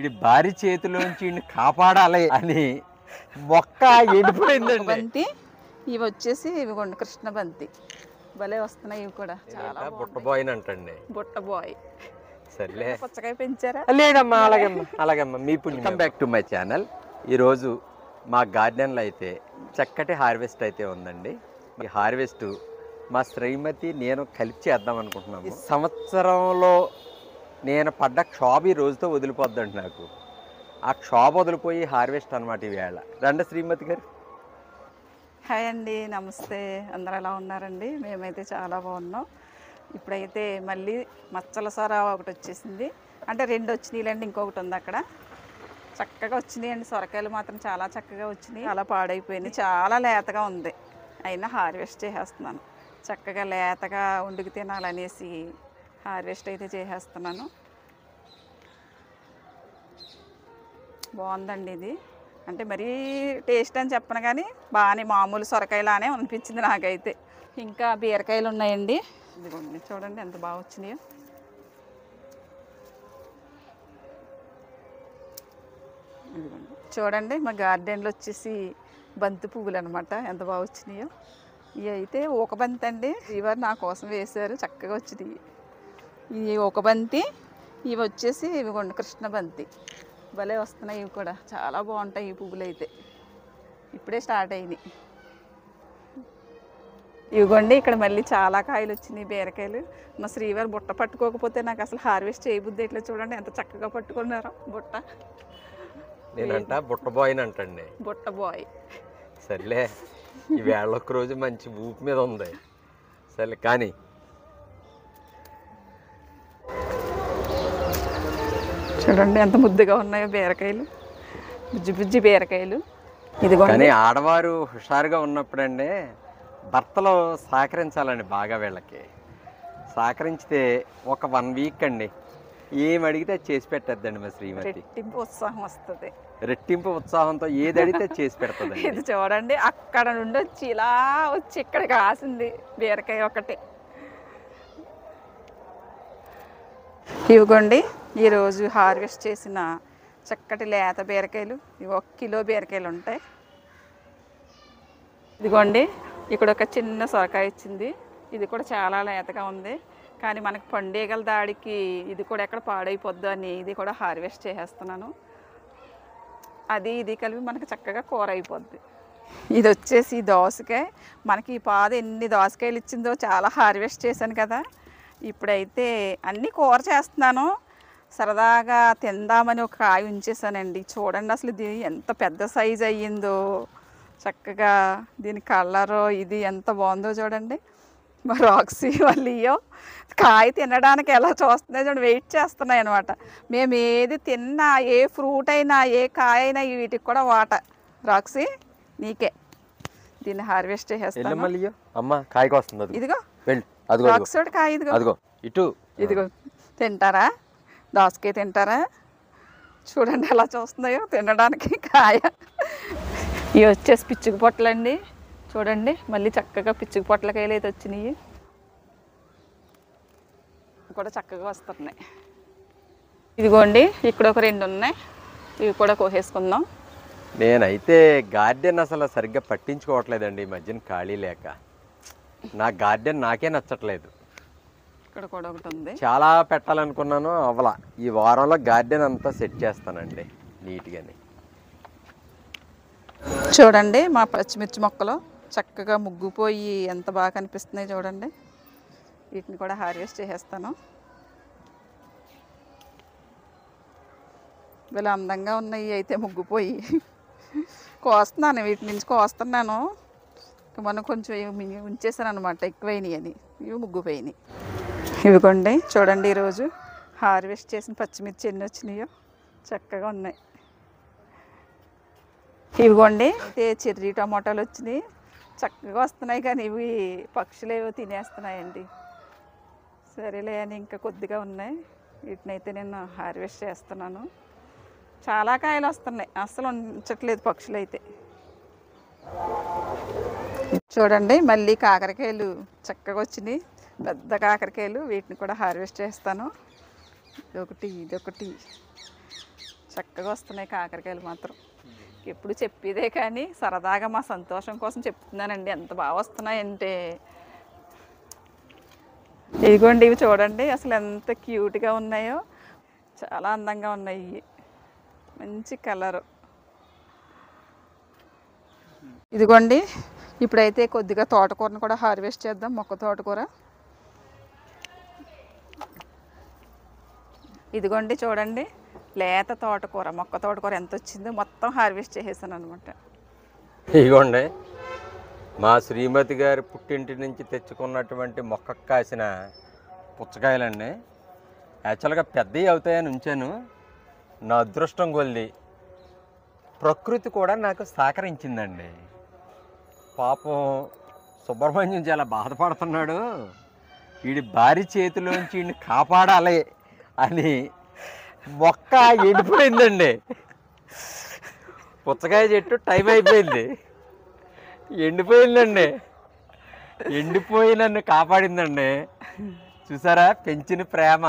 ఇది భారీ చేతిలోంచి కాపాడాలి అని మొక్క ఎండిపోయిందండి. బంతి ఇవి వచ్చేసి ఇవి కృష్ణ బంతి భలే వస్తున్నాయి. ఇవి కూడా చాలా బుట్టబోయ్ అంటండి. బుట్టబోయ్. సర్లే, పుచ్చకాయ పెంచారా? లేదమ్మా, అలాగమ్మా మీ పుణ్యం. Come back to my channel. ఈరోజు మా గార్డెన్లో అయితే చక్కటి హార్వెస్ట్ అయితే ఉందండి. ఈ హార్వెస్ట్ మా శ్రీమతి నేను కలిపి చేద్దాం అనుకుంటున్నాము. ఈ సంవత్సరంలో నేను పడ్డ క్షోభ ఈ రోజుతో వదిలిపోద్దండి. నాకు ఆ క్షోభ వదిలిపోయి హార్వెస్ట్ అనమాట ఈవేళ. రండి శ్రీమతి గారు. హాయ్ అండి, నమస్తే. అందరూ ఎలా ఉన్నారండి? మేమైతే చాలా బాగున్నాం. ఇప్పుడైతే మళ్ళీ మచ్చల సొర ఒకటి వచ్చేసింది, అంటే 2 వచ్చినాయిలండి, ఇంకొకటి ఉంది అక్కడ. చక్కగా వచ్చినాయండి సొరకాయలు మాత్రం, చాలా చక్కగా వచ్చినాయి. చాలా పాడైపోయింది, చాలా లేతగా ఉంది. అయినా హార్వెస్ట్ చేసేస్తున్నాను. చక్కగా లేతగా వండుకు తినాలనేసి హార్వెస్ట్ అయితే చేసేస్తున్నాను. బాగుందండి ఇది. అంటే మరీ టేస్ట్ అని చెప్పను కానీ బాగానే మామూలు సొరకాయలానే అనిపించింది నాకైతే. ఇంకా బీరకాయలు ఉన్నాయండి, ఇదిగోండి చూడండి ఎంత బాగా వచ్చినాయో. ఇదిగోండి చూడండి, మా గార్డెన్లో వచ్చేసి బంతి పువ్వులు అనమాట, ఎంత బాగా వచ్చినాయో. ఇవి అయితే ఒక బంతి అండి, ఇవాళ నా కోసం వేశారు, చక్కగా వచ్చినాయి. ఇవి ఒక బంతి, ఇవి వచ్చేసి ఇవి కృష్ణ బంతి భలే వస్తున్నాయి. ఇవి కూడా చాలా బాగుంటాయి. ఈ పువ్వులు అయితే ఇప్పుడే స్టార్ట్ అయినాయి. ఇవిగోండి ఇక్కడ మళ్ళీ చాలా కాయలు వచ్చినాయి, బీరకాయలు. మా శ్రీవారు బుట్ట పట్టుకోకపోతే నాకు అసలు హార్వెస్ట్ చేయబుద్ది. ఇట్లా చూడండి ఎంత చక్కగా పట్టుకున్నారో బుట్ట. నేనంట బుట్టబోయ్ అంటండి. బుట్టబోయ్. సర్లే, ఈ వేళ ఒక్క రోజు మంచి ఊపు మీద ఉంది. సర్లే కానీ చూడండి ఎంత ముద్దుగా ఉన్నాయో బీరకాయలు, బుజ్జి బుజ్జి బీరకాయలు. ఇదిగోండి. కానీ ఆడవారు హుషారుగా ఉన్నప్పుడండి భర్తలు సహకరించాలండి బాగా. వీళ్ళకి సహకరించితే ఒక 1 వీక్ అండి ఏం అడిగితే చేసి పెట్టద్దండి మా శ్రీమతి. రెట్టింపు ఉత్సాహం వస్తుంది. రెట్టింపు ఉత్సాహంతో ఏది అడిగితే చేసి పెడుతుంది. ఇది చూడండి, అక్కడ నుండి వచ్చి ఇలా వచ్చి ఇక్కడ కాసింది బీరకాయ ఒకటి. ఇవిగోండి ఈరోజు హార్వెస్ట్ చేసిన చక్కటి లేత బీరకాయలు. ఇవి 1 కిలో బీరకాయలు ఉంటాయి. ఇదిగోండి ఇక్కడ ఒక చిన్న సొరకాయ ఇచ్చింది, ఇది కూడా చాలా లేతగా ఉంది. కానీ మనకి పండుగల దాడికి ఇది కూడా ఎక్కడ పాడైపోద్దు అని ఇది కూడా హార్వెస్ట్ చేసేస్తున్నాను. అది ఇది కలిపి మనకి చక్కగా కూర అయిపోద్ది. ఇది వచ్చేసి దోసకాయ. మనకి ఈ పాద ఎన్ని దోసకాయలు ఇచ్చిందో, చాలా హార్వెస్ట్ చేశాను కదా. ఇప్పుడైతే అన్నీ కూర చేస్తున్నాను, సరదాగా తిందామని ఒక కాయ ఉంచేసానండి. చూడండి అసలు ఇది ఎంత పెద్ద సైజు అయ్యిందో. చక్కగా దీని కలరు ఇది ఎంత బాగుందో చూడండి. మా రాక్సీ వాళ్ళియో కాయ తినడానికి ఎలా చూస్తున్నాయి చూడండి, వెయిట్ చేస్తున్నాయి అనమాట. మేము ఏది తిన్నా, ఏ ఫ్రూట్ అయినా ఏ కాయ అయినా వీటికి కూడా వాట. రాక్సీ నీకే. దీన్ని హార్వెస్ట్ చేసేస్తాను. అమ్మ కాయకు వస్తుంది, ఇదిగో రాక్సీ కాయ, ఇదిగో ఇటు ఇదిగో. తింటారా? దోసకాయ తింటారా? చూడండి ఎలా చూస్తున్నాయో తినడానికి కాయ. ఇవి వచ్చేసి పిచ్చుకు పొట్టలండి. చూడండి మళ్ళీ చక్కగా పిచ్చుకు పొట్లకాయలు అయితే వచ్చినాయి, కూడా చక్కగా వస్తున్నాయి. ఇదిగోండి ఇక్కడ ఒక 2 ఉన్నాయి, ఇవి కూడా కోసేసుకుందాం. నేనైతే గార్డెన్ అసలు సరిగ్గా పట్టించుకోవట్లేదండి ఈ మధ్యన, ఖాళీ లేక. నా గార్డెన్ నాకే నచ్చట్లేదు. ఇక్కడ కూడా ఒకటి ఉంది, చాలా పెట్టాలనుకున్నాను అవలా. ఈ వారంలో గార్డెన్ అంతా సెట్ చేస్తానండి నీట్గానే. చూడండి మా పచ్చిమిర్చి మొక్కలు చక్కగా ముగ్గుపోయి ఎంత బాగా కనిపిస్తున్నాయి చూడండి. వీటిని కూడా హార్వెస్ట్ చేసేస్తాను. వీళ్ళు అందంగా ఉన్నాయి, అయితే ముగ్గుపోయి కోస్తున్నాను. వీటి నుంచి కోస్తున్నాను, మనం కొంచెం ఉంచేసాను అనమాట, ఎక్కువైనాయి అని. ఇవి ముగ్గుపోయినాయి. ఇవిగోండి చూడండి ఈరోజు హార్వెస్ట్ చేసిన పచ్చిమిర్చి ఎన్ని వచ్చినాయో, చక్కగా ఉన్నాయి. ఇవిగోండి అయితే చెర్రీ టమాటాలు వచ్చినాయి, చక్కగా వస్తున్నాయి. కానీ ఇవి పక్షులు ఏవో తినేస్తున్నాయండి. సరేలే అని ఇంకా కొద్దిగా ఉన్నాయి, వీటిని అయితే నేను హార్వెస్ట్ చేస్తున్నాను. చాలా కాయలు వస్తున్నాయి, అస్సలు ఉంచట్లేదు పక్షులు అయితే. చూడండి మళ్ళీ కాకరకాయలు చక్కగా వచ్చినాయి, పెద్ద కాకరకాయలు. వీటిని కూడా హార్వెస్ట్ చేస్తాను. ఇదొకటి ఇదొకటి చక్కగా వస్తున్నాయి కాకరకాయలు మాత్రం. ఎప్పుడు చెప్పేదే కానీ సరదాగా మా సంతోషం కోసం చెప్తున్నానండి. ఎంత బాగా వస్తున్నాయంటే ఇదిగోండి, ఇవి చూడండి అసలు ఎంత క్యూట్గా ఉన్నాయో. చాలా అందంగా ఉన్నాయి, మంచి కలరు. ఇదిగోండి, ఇప్పుడైతే కొద్దిగా తోటకూరను కూడా హార్వెస్ట్ చేద్దాం. మొక్క తోటకూర ఇదిగోండి చూడండి, లేత తోటకూర, మొక్క తోటకూర ఎంత వచ్చిందో మొత్తం హార్వెస్ట్ చేసేసాను అనమాట. ఇదిగోండి, మా శ్రీమతి గారి పుట్టింటి నుంచి తెచ్చుకున్నటువంటి మొక్కకు కాసిన పుచ్చకాయలండి. యాక్చువల్గా పెద్దవి అవుతాయని ఉంచాను. నా అదృష్టం కొలిది ప్రకృతి కూడా నాకు సహకరించిందండి. పాపం సుబ్రహ్మణ్యం చాలా బాధపడుతున్నాడు, వీడి భారీ చేతిలోంచి వీడిని కాపాడాలి అని మొక్క ఎండిపోయిందండి. పుచ్చకాయ చెట్టు టైం అయిపోయింది, ఎండిపోయిందండి. ఎండిపోయి నన్ను కాపాడిందండి. చూసారా, పెంచిన ప్రేమ.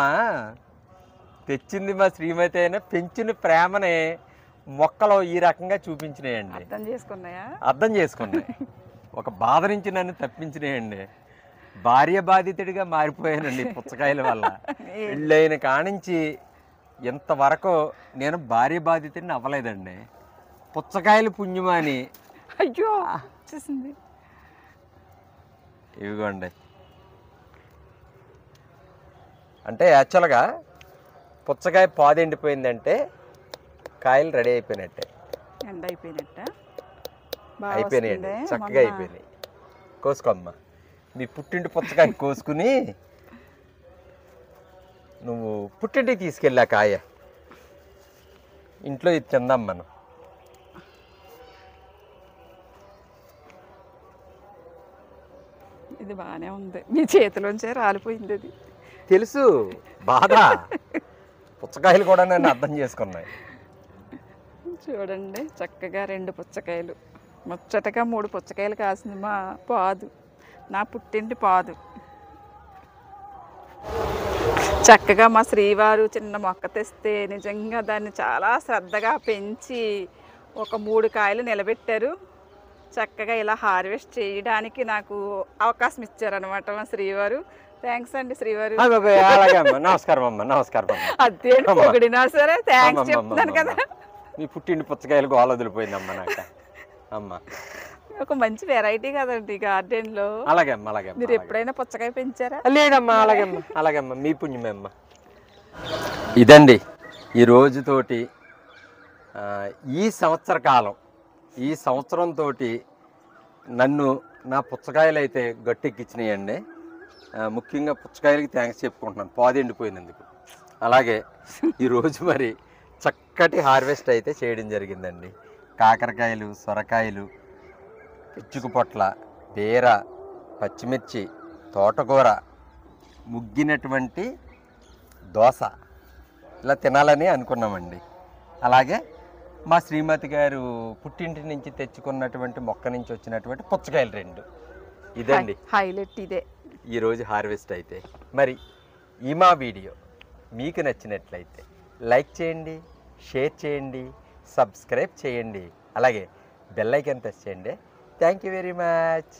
తెచ్చింది మా శ్రీమతి అయినా పెంచిన ప్రేమని మొక్కలో ఈ రకంగా చూపించినాయండి. అర్థం చేసుకున్నాయి. ఒక బాధ నుంచి నన్ను తప్పించినాయండి. భార్య బాధితుడిగా మారిపోయానండి పుచ్చకాయల వల్ల. పెళ్ళైన కానించి ఇంతవరకు నేను భార్య బాధితుడిని అవ్వలేదండి. పుచ్చకాయలు పుణ్యమాని. అయ్యో వచ్చేసింది. ఇవిగోండి, అంటే యాక్చువల్గా పుచ్చకాయ పాదు ఎండిపోయిందంటే కాయలు రెడీ అయిపోయినట్టే. ఎండ అయిపోయినట్ట అయిపోయినాయండి, చక్కగా అయిపోయినాయి. కోసుకోమ్మా, మీ పుట్టింటి పుచ్చకాయ కోసుకుని నువ్వు పుట్టింటికి తీసుకెళ్ళా కాయ, ఇంట్లో ఇది తిందాం మనం. ఇది బాగానే ఉంది, మీ చేతిలోంచే రాలిపోయింది. అది తెలుసు, బాధ. పుచ్చకాయలు కూడా నన్ను అర్థం చేసుకున్నాయి. చూడండి, చక్కగా 2 పుచ్చకాయలు, ముచ్చటగా 3 పుచ్చకాయలు కాసింది మా పాదు, నా పుట్టింటి పాదు. చక్కగా మా శ్రీవారు చిన్న మొక్క తెస్తే నిజంగా దాన్ని చాలా శ్రద్ధగా పెంచి ఒక 3 కాయలు నిలబెట్టారు. చక్కగా ఇలా హార్వెస్ట్ చేయడానికి నాకు అవకాశం ఇచ్చారనమాట మా శ్రీవారు. థ్యాంక్స్ అండి శ్రీవారు. నమస్కారం అమ్మ, నమస్కారం. అదే పొగిడినా సరే థ్యాంక్స్ చెప్తున్నాను కదా. మీ పుట్టింటి పుచ్చకాయలు గోల వదిలిపోయిందమ్మ నాకు. అమ్మ ఒక మంచి వెరైటీ కదండి గార్డెన్లో. అలాగే అమ్మ, అలాగే. మీరు ఎప్పుడైనా పుచ్చకాయ పెంచారా? లేదమ్మా. అలాగేమ్మా, అలాగేమ్మా, మీ పుణ్యమే అమ్మ. ఇదండి ఈ రోజుతోటి ఈ సంవత్సర కాలం, ఈ సంవత్సరంతో నన్ను నా పుచ్చకాయలు అయితే గట్టెక్కించినాయండి. ముఖ్యంగా పుచ్చకాయలకి థ్యాంక్స్ చెప్పుకుంటున్నాను, పాదు ఎండిపోయినందుకు. అలాగే ఈరోజు మరి చక్కటి హార్వెస్ట్ అయితే చేయడం జరిగిందండి. కాకరకాయలు, సొరకాయలు, పిచ్చుకు పొట్ల, బీర, పచ్చిమిర్చి, తోటకూర, ముగ్గినటువంటి దోస ఇలా తినాలని అనుకున్నామండి. అలాగే మా శ్రీమతి గారు పుట్టింటి నుంచి తెచ్చుకున్నటువంటి మొక్క నుంచి వచ్చినటువంటి పుచ్చకాయలు 2. ఇదండి హైలైట్. ఇదే ఈరోజు హార్వెస్ట్ అయితే. మరి ఈ మా వీడియో మీకు నచ్చినట్లయితే లైక్ చేయండి, షేర్ చేయండి, సబ్స్క్రైబ్ చేయండి, అలాగే బెల్ ఐకాన్ ప్రెస్ చేయండి. Thank you very much.